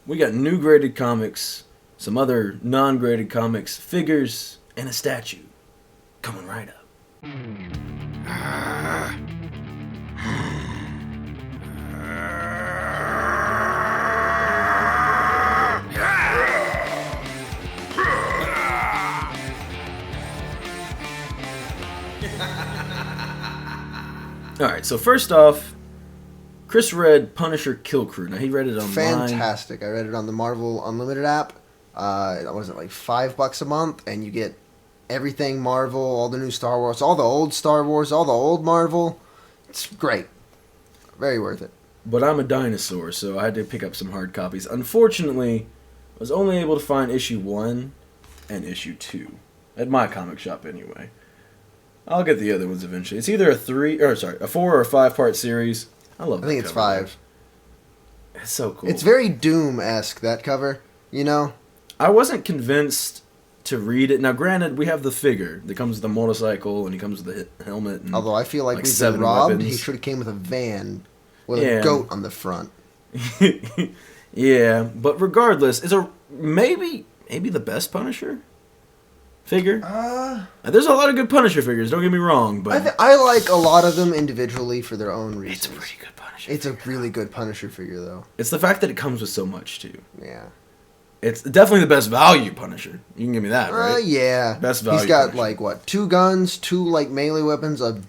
we got new graded comics, some other non-graded comics, figures, and a statue coming right up. Alright, so first off, Chris read Punisher Kill Crew. Now, he read it online. Fantastic. I read it on the Marvel Unlimited app. Was it like $5 a month? And you get everything Marvel, all the new Star Wars, all the old Star Wars, all the old Marvel. It's great. Very worth it. But I'm a dinosaur, so I had to pick up some hard copies. Unfortunately, I was only able to find issue 1 and issue 2. At my comic shop, anyway. I'll get the other ones eventually. It's either a 4 or a 5-part series. I think it's 5. It's so cool. It's very Doom-esque, that cover, you know? I wasn't convinced to read it. Now, granted, we have the figure that comes with the motorcycle, and he comes with the helmet. And although I feel like we've been 7 robbed, weapons. he should have came with a van with a goat on the front. Yeah, but regardless, it's maybe the best Punisher figure. There's a lot of good Punisher figures, don't get me wrong, but I like a lot of them individually for their own reasons. It's a pretty good Punisher. It's a really good Punisher figure, though. It's the fact that it comes with so much too. Yeah. It's definitely the best value Punisher. You can give me that, right? Yeah. Best value. He's got Punisher. 2 guns, 2 melee weapons, a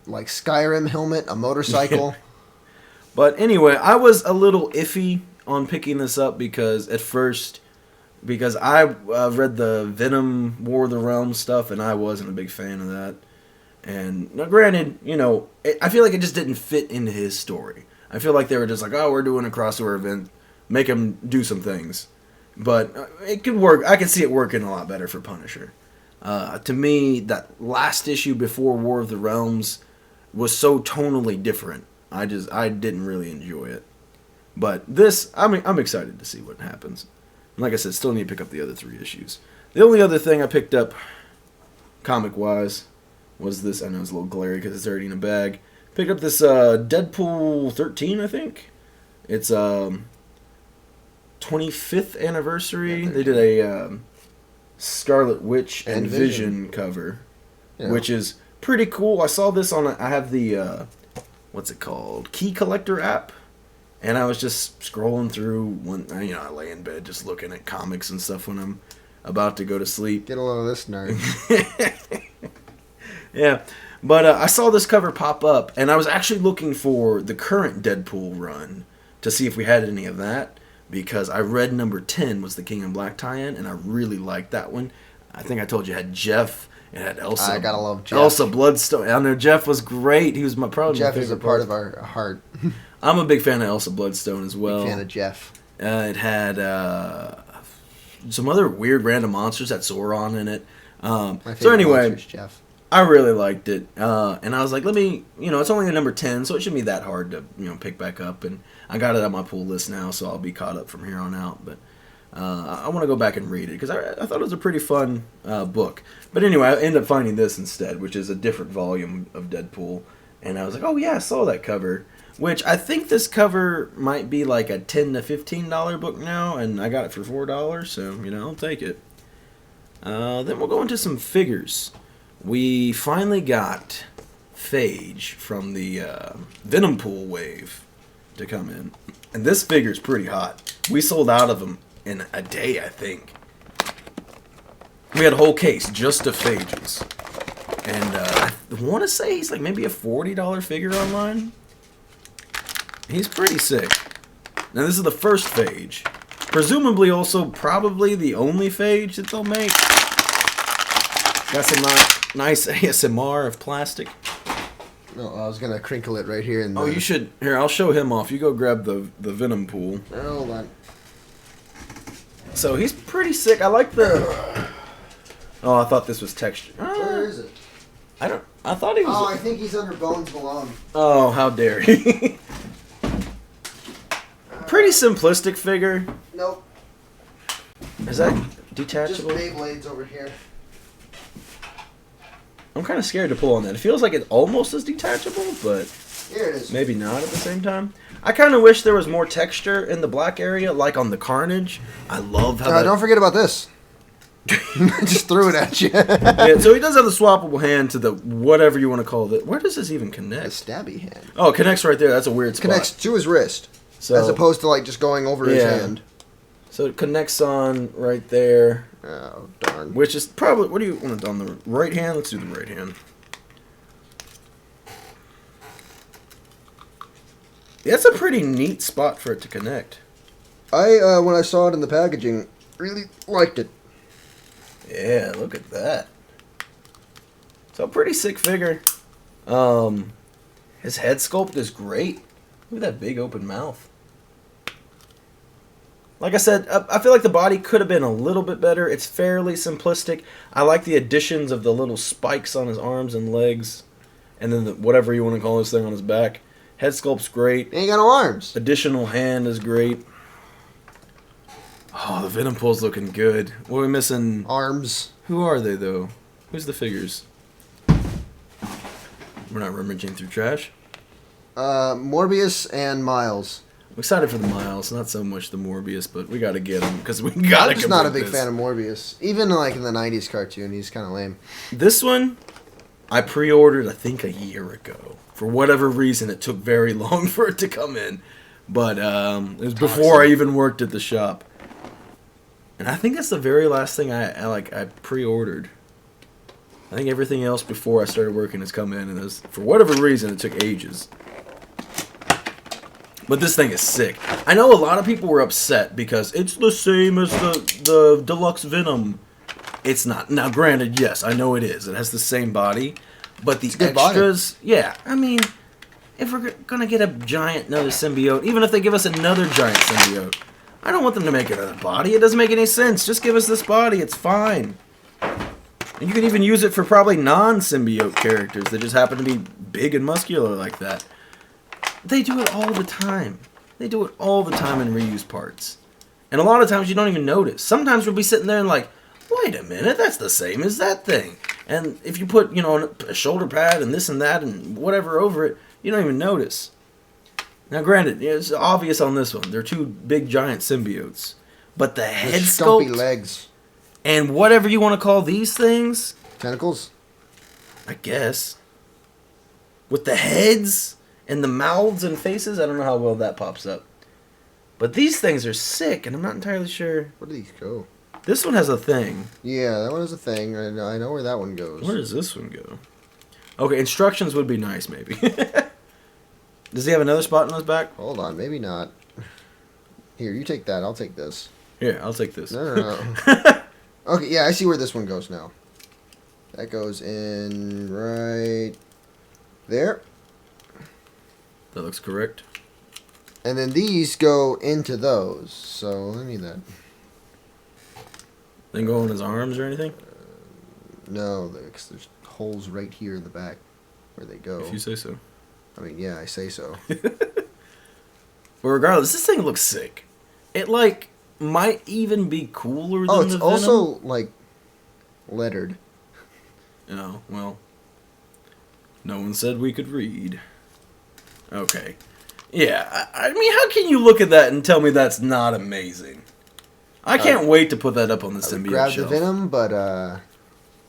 Skyrim helmet, a motorcycle. But anyway, I was a little iffy on picking this up because I read the Venom War of the Realms stuff, and I wasn't a big fan of that. And now, granted, I feel like it just didn't fit into his story. I feel like they were just like, oh, we're doing a crossover event, make him do some things. But it could work. I could see it working a lot better for Punisher. To me, that last issue before War of the Realms was so tonally different. I didn't really enjoy it. But this, I'm excited to see what happens. And like I said, still need to pick up the other 3 issues. The only other thing I picked up, comic-wise, was this. I know it's a little glary because it's already in a bag. Picked up this Deadpool 13, I think. It's 25th anniversary. Yeah, they did a Scarlet Witch and Vision cover, which is pretty cool. I saw this on. I have the what's it called? Key Collector app. And I was just scrolling through I lay in bed just looking at comics and stuff when I'm about to go to sleep. Get a load of this nerd. Yeah, but I saw this cover pop up, and I was actually looking for the current Deadpool run to see if we had any of that, because I read number 10 was the King in Black tie-in, and I really liked that one. I think I told you it had Jeff. It had Elsa. I gotta love Jeff. Elsa Bloodstone. I know Jeff was great. He was probably Jeff my favorite is a part of our heart. I'm a big fan of Elsa Bloodstone as well. Big fan of Jeff. It had some other weird random monsters that Sauron in it. My favorite So anyway, monster is Jeff. I really liked it, and I was like, let me, it's only a number 10, so it shouldn't be that hard to, pick back up. And I got it on my pull list now, so I'll be caught up from here on out. But I want to go back and read it because I thought it was a pretty fun book. But anyway, I ended up finding this instead, which is a different volume of Deadpool, and I was like, oh yeah, I saw that cover. Which I think this cover might be like a $10 to $15 book now, and I got it for $4, so, I'll take it. Then we'll go into some figures. We finally got Phage from the Venom Pool wave to come in. And this figure's pretty hot. We sold out of them in a day, I think. We had a whole case just of Phages. And I want to say he's like maybe a $40 figure online. He's pretty sick. Now, this is the first Phage. Presumably also probably the only Phage that they'll make. Got some nice ASMR of plastic. No, I was going to crinkle it right here. Oh, you should. Here, I'll show him off. You go grab the Venom Pool. Hold on. So, he's pretty sick. I like the... Oh, I thought this was texture. Where is it? I thought he was... Oh, I think he's under Bones Malone. Oh, how dare he. Pretty simplistic figure. Nope. Is that detachable? Just Beyblades over here. I'm kind of scared to pull on that. It feels like it almost is detachable, but Here it is. Maybe not at the same time. I kind of wish there was more texture in the black area, like on the Carnage. I love how Don't forget about this. Just threw it at you. Yeah, so he does have the swappable hand to the whatever you want to call it. Where does this even connect? A stabby hand. Oh, it connects right there. That's a weird spot. Connects to his wrist. So, as opposed to like just going over his hand. So it connects on right there. Oh, darn. Which is probably... What do you want it on the right hand? Let's do the right hand. That's a pretty neat spot for it to connect. When I saw it in the packaging, really liked it. Yeah, look at that. So a pretty sick figure. His head sculpt is great. Look at that big open mouth. Like I said, I feel like the body could have been a little bit better. It's fairly simplistic. I like the additions of the little spikes on his arms and legs. And then whatever you want to call this thing on his back. Head sculpt's great. He ain't got no arms. Additional hand is great. Oh, the Venom pole's looking good. What are we missing? Arms. Who are they, though? Who's the figures? We're not rummaging through trash. Morbius and Miles. I'm excited for the Miles, not so much the Morbius, but we gotta get him, because we gotta I'm just not a big fan of Morbius. Even like in the 90s cartoon, he's kind of lame. This one, I pre-ordered, I think, a year ago. For whatever reason, it took very long for it to come in. But it was before I even worked at the shop. And I think that's the very last thing I pre-ordered. I think everything else before I started working has come in, and for whatever reason, it took ages. But this thing is sick. I know a lot of people were upset because it's the same as the deluxe Venom. It's not. Now, granted, yes, I know it is. It has the same body. But the extras, yeah, I mean, if we're going to get another symbiote, even if they give us another giant symbiote, I don't want them to make another body. It doesn't make any sense. Just give us this body. It's fine. And you can even use it for probably non-symbiote characters that just happen to be big and muscular like that. They do it all the time. They do it all the time in reuse parts. And a lot of times you don't even notice. Sometimes we'll be sitting there and like, wait a minute, that's the same as that thing. And if you put, a shoulder pad and this and that and whatever over it, you don't even notice. Now, granted, it's obvious on this one. They're two big, giant symbiotes. But the head stumpy sculpt legs and whatever you want to call these things, tentacles, I guess, with the heads and the mouths and faces, I don't know how well that pops up. But these things are sick, and I'm not entirely sure. Where do these go? This one has a thing. Yeah, that one has a thing. I know where that one goes. Where does this one go? Okay, instructions would be nice, maybe. Does he have another spot in his back? Hold on, maybe not. Here, you take that. I'll take this. Here, I'll take this. No. Okay, yeah, I see where this one goes now. That goes in right there. That looks correct. And then these go into those. So, let me that. They go on his arms or anything? No, there's holes right here in the back where they go. If you say so. I mean, yeah, I say so. But regardless, this thing looks sick. It, might even be cooler than the Venom. Oh, it's also, lettered. Oh, well. No one said we could read. Okay. Yeah, I mean, how can you look at that and tell me that's not amazing? I can't wait to put that up on the symbiote Grab shelf. the Venom, but,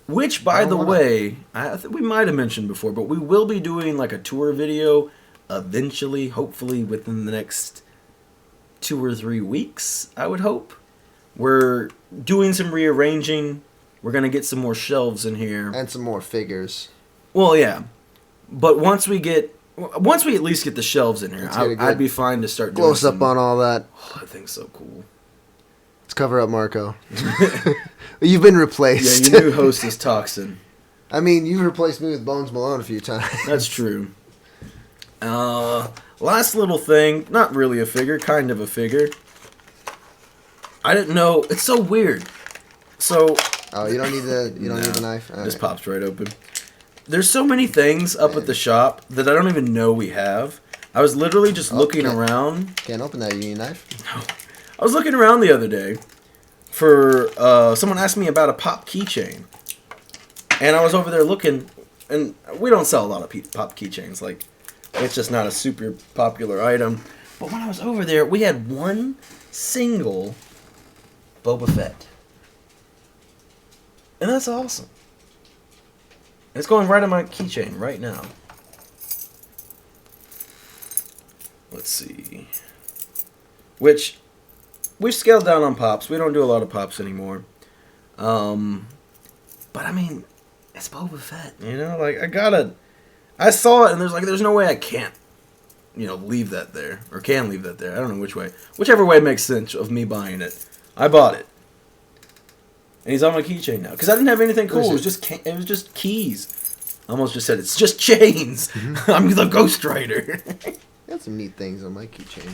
Which, by the way, I think we might have mentioned before, but we will be doing, a tour video eventually, hopefully within the next 2 or 3 weeks, I would hope. We're doing some rearranging. We're going to get some more shelves in here. And some more figures. Well, yeah. But once we at least get the shelves in here, I'd be fine to start doing close up on all that. Oh, that thing's so cool. Let's cover up Marco. You've been replaced. Yeah, your new host is Toxin. I mean, you've replaced me with Bones Malone a few times. That's true. Last little thing, not really a figure, kind of a figure. I didn't know. It's so weird. So. Oh, you don't need the knife. This pops right open. There's so many things up at the shop that I don't even know we have. I was literally just looking around. Can't open that. You need a knife? No. I was looking around the other day for someone asked me about a pop keychain, and I was over there looking, and we don't sell a lot of pop keychains. It's just not a super popular item. But when I was over there, we had one single Boba Fett. And that's awesome. It's going right on my keychain right now. Let's see. Which, we've scaled down on Pops. We don't do a lot of Pops anymore. But I mean, it's Boba Fett, you know? Like, I saw it and there's no way I can't, leave that there. Or can leave that there. I don't know which way. Whichever way makes sense of me buying it. I bought it. And he's on my keychain now. Because I didn't have anything cool. It was just keys. I almost just said, it's just chains. Mm-hmm. I'm the Ghost Rider. Got some neat things on my keychain.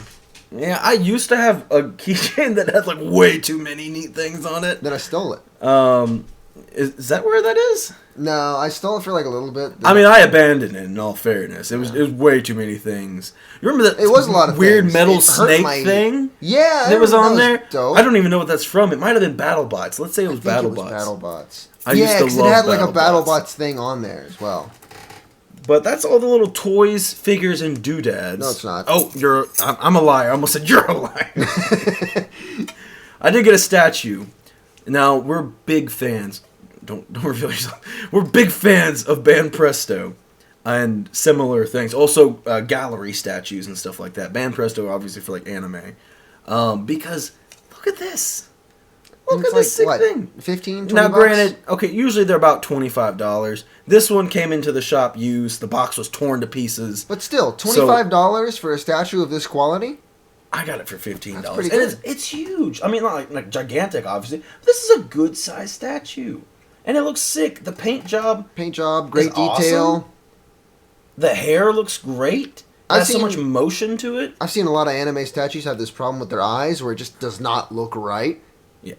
Yeah, I used to have a keychain that had like way too many neat things on it. Then I stole it. Is that where that is? No, I stole it for like a little bit. I mean, I abandoned it. In all fairness, it was way too many things. You remember that? It was a lot of weird things. metal snake thing. Yeah, that was on there. Dope. I don't even know what that's from. It might have been BattleBots. Let's say it was BattleBots. BattleBots. I used to love because it had like a BattleBots BattleBots thing on there as well. But that's all the little toys, figures, and doodads. No, it's not. Oh, I'm a liar. I almost said you're a liar. I did get a statue. Now, we're big fans. Don't reveal yourself. We're big fans of Banpresto and similar things. Also, gallery statues and stuff like that. Banpresto, obviously, for like anime. Because, look at this. Look at this sick thing. 15, 20 Now, bucks? granted, okay, usually they're about $25. This one came into the shop used. The box was torn to pieces. But still, $25 for a statue of this quality? I got it for $15. That's pretty and good. it's huge. I mean, not like gigantic, obviously. This is a good-sized statue. And it looks sick. The paint job. Great detail. Awesome. The hair looks great. It has so much motion to it. I've seen a lot of anime statues have this problem with their eyes where it just does not look right. Yeah,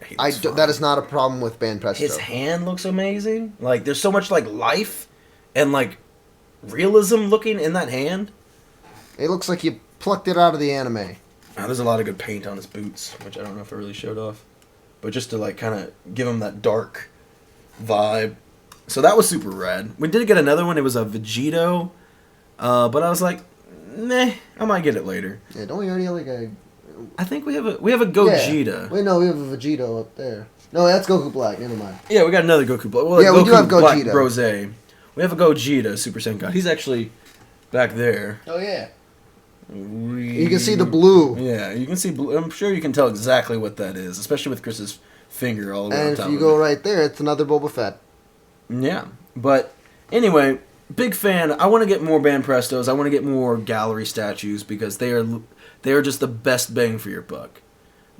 that is not a problem with Banpresto. His hand looks amazing. Like, there's so much, like, life and, like, realism looking in that hand. It looks like you plucked it out of the anime. Now, there's a lot of good paint on his boots, which I don't know if I really showed off. But just to, like, kind of give him that dark vibe. So that was super rad. We did get another one. It was a Vegito. But I was like, meh, I might get it later. Yeah, don't we already have, like, a... I think we have a Gogeta. Yeah. Wait, no, we have a Vegito up there. No, that's Goku Black. Never mind. Yeah, we got another Goku Black. Well, yeah, we do have Gogeta. Black Rose. We have a Gogeta Super Senkai. He's actually back there. Oh yeah. You can see the blue. Yeah, you can see blue. I'm sure you can tell exactly what that is, especially with Chris's finger all the way on top. And if you go right there, it's another Boba Fett. Yeah, but anyway, big fan. I want to get more Banprestos. I want to get more gallery statues because they are just the best bang for your buck.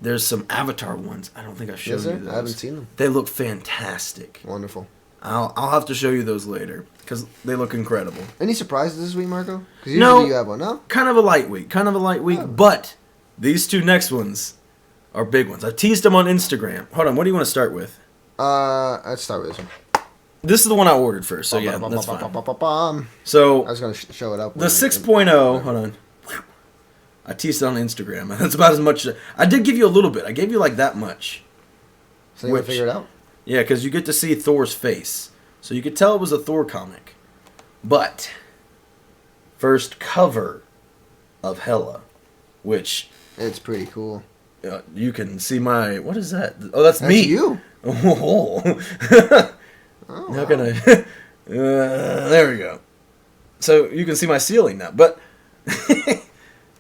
There's some Avatar ones. I don't think I've shown you those. I haven't seen them. They look fantastic. Wonderful. I'll have to show you those later because they look incredible. Any surprises this week, Marco? Because usually you have one, no? Kind of a light week. Oh. But these two next ones are big ones. I teased them on Instagram. Hold on. What do you want to start with? Let's start with this one. This is the one I ordered first, so yeah, that's fine. So I was going to show it up. The 6.0. Hold on. I teased it on Instagram. That's about as much. I did give you a little bit. I gave you like that much. So you want to figure it out? Yeah, because you get to see Thor's face. So you could tell it was a Thor comic. But, first cover of Hella, which... It's pretty cool. You can see my... What is that? Oh, that's me. That's you. Oh. How can I... there we go. So you can see my ceiling now. But,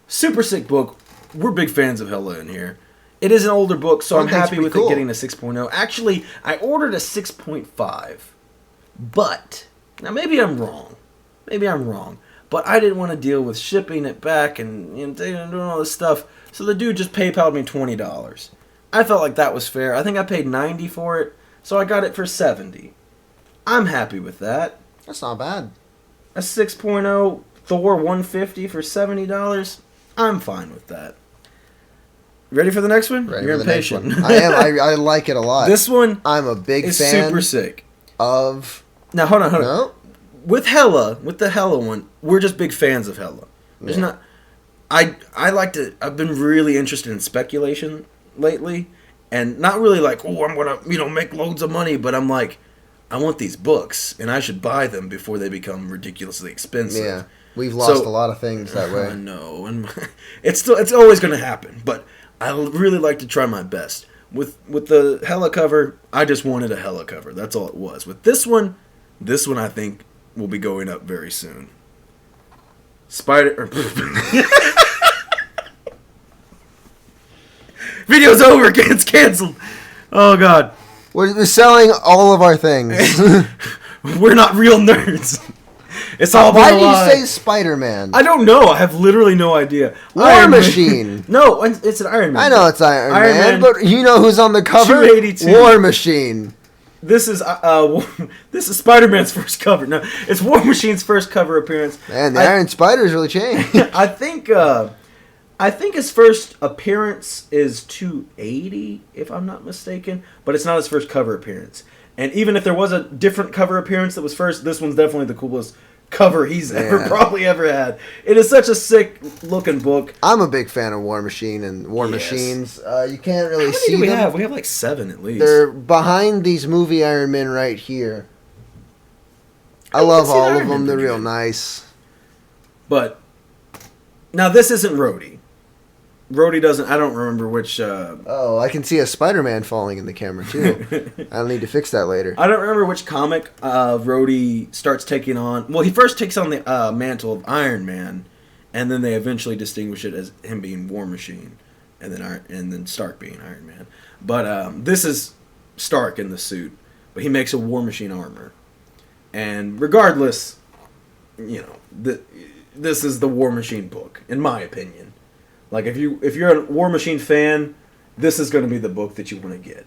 super sick book. We're big fans of Hella in here. It is an older book, so I'm happy with it getting a 6.0. Actually, I ordered a 6.5. But, now maybe I'm wrong. But I didn't want to deal with shipping it back and doing all this stuff. So the dude just PayPal'd me $20. I felt like that was fair. I think I paid $90 for it, so I got it for $70. I'm happy with that. That's not bad. A 6.0 Thor 150 for $70. I'm fine with that. Ready for the next one? Ready You're for the impatient. next one. I am. I like it a lot. This one I'm a big is fan super sick. Of... Now, hold on. No? With the Hella one, we're just big fans of Hella. There's not... I like to... I've been really interested in speculation lately. And not really like, oh, I'm going to, make loads of money. But I'm like, I want these books. And I should buy them before they become ridiculously expensive. Yeah. We've lost a lot of things that way. No, and it's always going to happen. But I really like to try my best. With the Hella cover, I just wanted a Hella cover. That's all it was. With this one I think will be going up very soon. Video's over. It's canceled. Oh God. We're selling all of our things. We're not real nerds. It's all Why been a lie. do you say Spider-Man? I don't know. I have literally no idea. War Machine. No, it's an Iron Man. I know it's Iron Man, but you know who's on the cover? 282. War Machine. This is Spider-Man's first cover. No, it's War Machine's first cover appearance. Man, the Iron Spider's really changed. I think his first appearance is 280, if I'm not mistaken, but it's not his first cover appearance. And even if there was a different cover appearance that was first, this one's definitely the coolest cover he's probably ever had. It is such a sick looking book. I'm a big fan of War Machine and War Machines. You can't really see them. We have like 7 at least. They're behind these movie Iron Men right here. I love all of them. They're real nice. But now this isn't Rhodey. Rhodey doesn't. I don't remember which. Oh, I can see a Spider-Man falling in the camera too. I'll need to fix that later. I don't remember which comic Rhodey starts taking on. Well, he first takes on the mantle of Iron Man, and then they eventually distinguish it as him being War Machine, and then Stark being Iron Man. But this is Stark in the suit, but he makes a War Machine armor, and regardless, this is the War Machine book, in my opinion. Like if you're a War Machine fan, this is going to be the book that you want to get.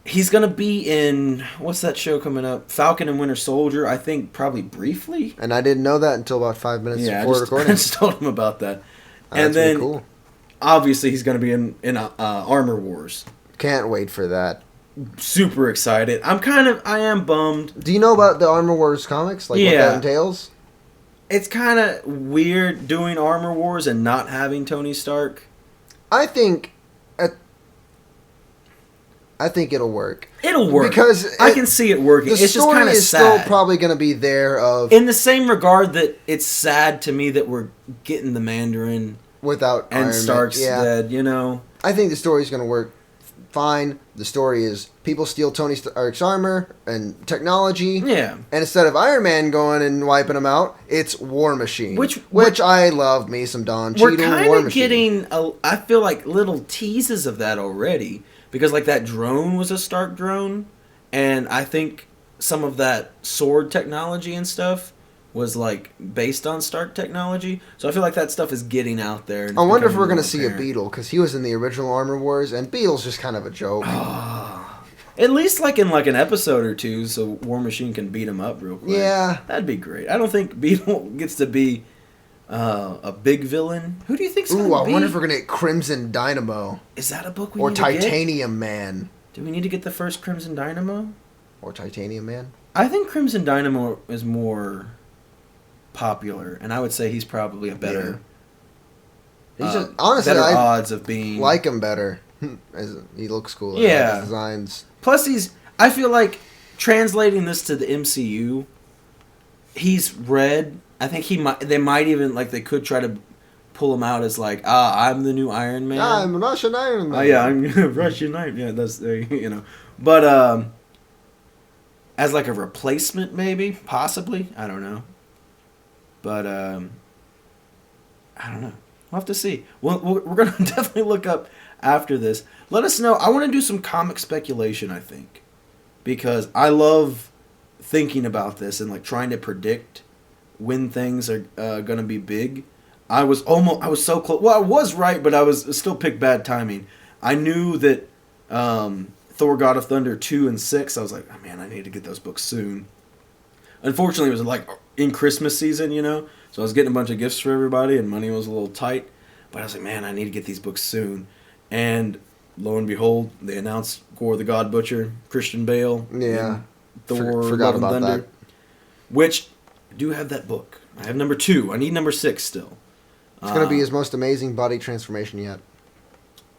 He's going to be in, what's that show coming up? Falcon and Winter Soldier, I think probably briefly. And I didn't know that until about 5 minutes before recording. I just told him about that. And then, really cool. Obviously he's going to be in Armor Wars. Can't wait for that. Super excited. I am bummed. Do you know about the Armor Wars comics? Like what that entails? It's kind of weird doing Armor Wars and not having Tony Stark. I think it'll work. It'll work because I can see it working. It's just kind of sad. The story is still probably going to be there. In the same regard that it's sad to me that we're getting the Mandarin without and Iron Stark's Man. dead. I think the story's going to work fine. The story is people steal Tony Stark's armor and technology. Yeah. And instead of Iron Man going and wiping them out, it's War Machine. Which I love me some Don Cheadle. We're kind of getting, I feel like, little teases of that already. Because, like, that drone was a Stark drone. And I think some of that sword technology and stuff was, like, based on Stark technology. So I feel like that stuff is getting out there. I wonder if we're going to see a Beetle. Because he was in the original Armor Wars. And Beetle's just kind of a joke. At least, like, in, like, an episode or two. So War Machine can beat him up real quick. Yeah. That'd be great. I don't think Beetle gets to be a big villain. Who do you think's going to be? I wonder if we're going to get Crimson Dynamo. Is that a book we need to get? Or Titanium Man. Do we need to get the first Crimson Dynamo? Or Titanium Man? I think Crimson Dynamo is more popular, and I would say he's probably a better. Yeah. Honestly, better odds of being. Like him better. He looks cool. Yeah. His designs. Plus, I feel like translating this to the MCU, he's red. I think they might even, like, they could try to pull him out as, like, I'm the new Iron Man. I'm Russian Iron Man. Oh, yeah, I'm Russian Iron Man. Yeah, that's, But, as, like, a replacement, maybe, possibly. I don't know. But, I don't know. We'll have to see. We're going to definitely look up after this. Let us know. I want to do some comic speculation, I think. Because I love thinking about this and, like, trying to predict when things are going to be big. I was so close. Well, I was right, but I was still picked bad timing. I knew that Thor God of Thunder 2 and 6, I was like, oh, man, I need to get those books soon. Unfortunately, it was like in Christmas season, so I was getting a bunch of gifts for everybody and money was a little tight. But I was like, man, I need to get these books soon. And lo and behold, they announced Gore the God Butcher, Christian Bale, Thor forgot about Thunder, that. Which I do have that book. I have number 2. I need number 6 still. It's going to be his most amazing body transformation yet.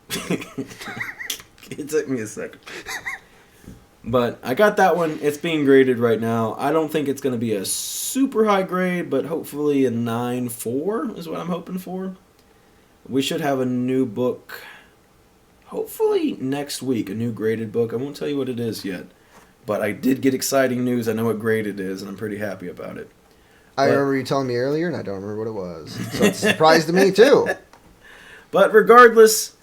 It took me a second. But I got that one. It's being graded right now. I don't think it's going to be a super high grade, but hopefully a 9.4 is what I'm hoping for. We should have a new book, hopefully next week, a new graded book. I won't tell you what it is yet, but I did get exciting news. I know what grade it is, and I'm pretty happy about it. I remember you telling me earlier, and I don't remember what it was. So it's a surprise to me, too. But regardless,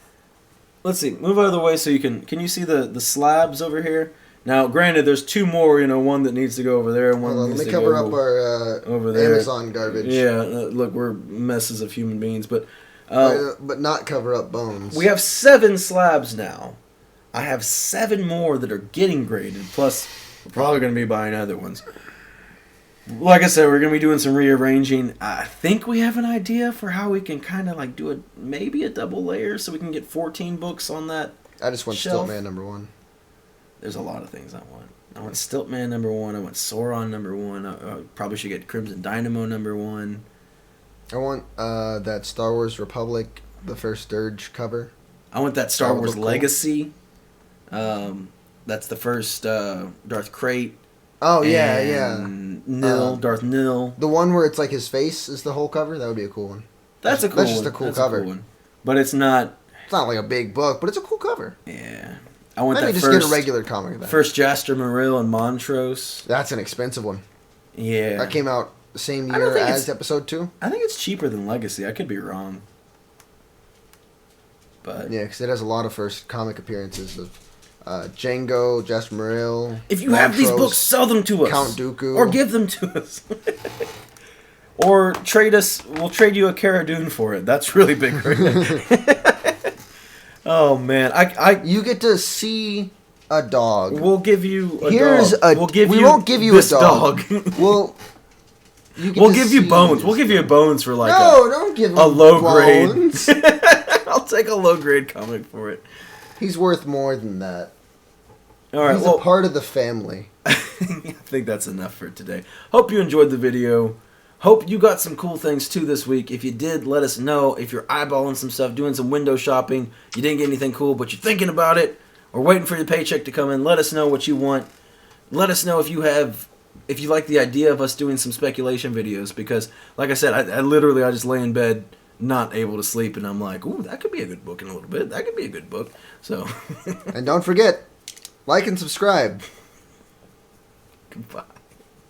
let's see. Move out of the way so you can you see the slabs over here? Now, granted, there's two more. One that needs to go over there, and one Hold on, needs let me to cover go up our over there. Amazon garbage. Yeah, look, we're messes of human beings, but not cover up bones. we have 7 slabs now. I have 7 more that are getting graded. Plus, we're probably going to be buying other ones. Like I said, we're going to be doing some rearranging. I think we have an idea for how we can kind of like do maybe a double layer so we can get 14 books on that. I just want shelf. Stiltman #1. There's a lot of things I want. I want Stiltman #1. I want Sauron #1. I probably should get Crimson Dynamo #1. I want that Star Wars Republic, the first Dirge cover. I want that Star That would Wars look cool. Legacy. That's the first Darth Crate. Oh, yeah. Nil, Darth Nil. The one where it's like his face is the whole cover? That would be a cool one. That's a cool That's one. just a cool That's cover. A cool one. But it's not... It's not like a big book, but it's a cool cover. Yeah. I want Maybe that just first... get a regular comic of that. First Jaster Morrill and Montrose. That's an expensive one. Yeah. That came out the same I don't year think as it's- Episode 2. I think it's cheaper than Legacy. I could be wrong. But... Yeah, because it has a lot of first comic appearances of Django, Jasper Morrill. If you have these Montrose, books, sell them to us. Count Dooku. Or give them to us. Or trade us. We'll trade you a Cara Dune for it. That's really big right now. Oh, man. You get to see a dog. We'll give you a Here's dog. a. We won't give you this a dog. We'll give you bones. We'll give you bones for like don't give him a low bones. grade. I'll take a low grade comic for it. He's worth more than that. All right, He's a part of the family. I think that's enough for today. Hope you enjoyed the video. Hope you got some cool things too this week. If you did, let us know. If you're eyeballing some stuff, doing some window shopping, you didn't get anything cool, but you're thinking about it, or waiting for your paycheck to come in, let us know what you want. Let us know if you like the idea of us doing some speculation videos, because, like I said, I literally just lay in bed, not able to sleep, and I'm like, ooh, that could be a good book in a little bit. That could be a good book. So, And don't forget, like and subscribe. goodbye.